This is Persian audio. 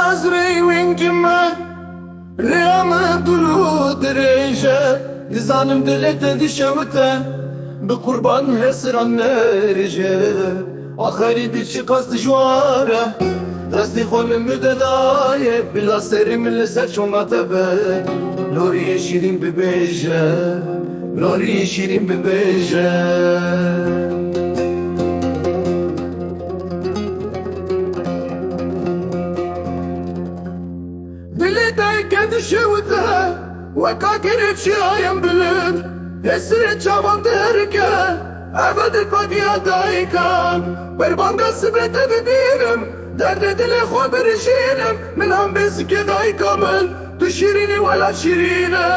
نازري وين جمال ريام دلو دريجة نظام دلت دي شوتا بقربان هسران نرجة آخری دی چی قصد جواره دستی خون مدنایه بلا سریم لسر چوناته به لوری شیرین ببیجه لوری شیرین ببیجه دلی دای کد شوته وکا گرفت شایم بلند هسر چاوان درکه ابد پادیا دایکم بربانگا سبت ببینم درد دل خو برشینم من هم بزک دایکمن تو شیرینی ولا شیرینه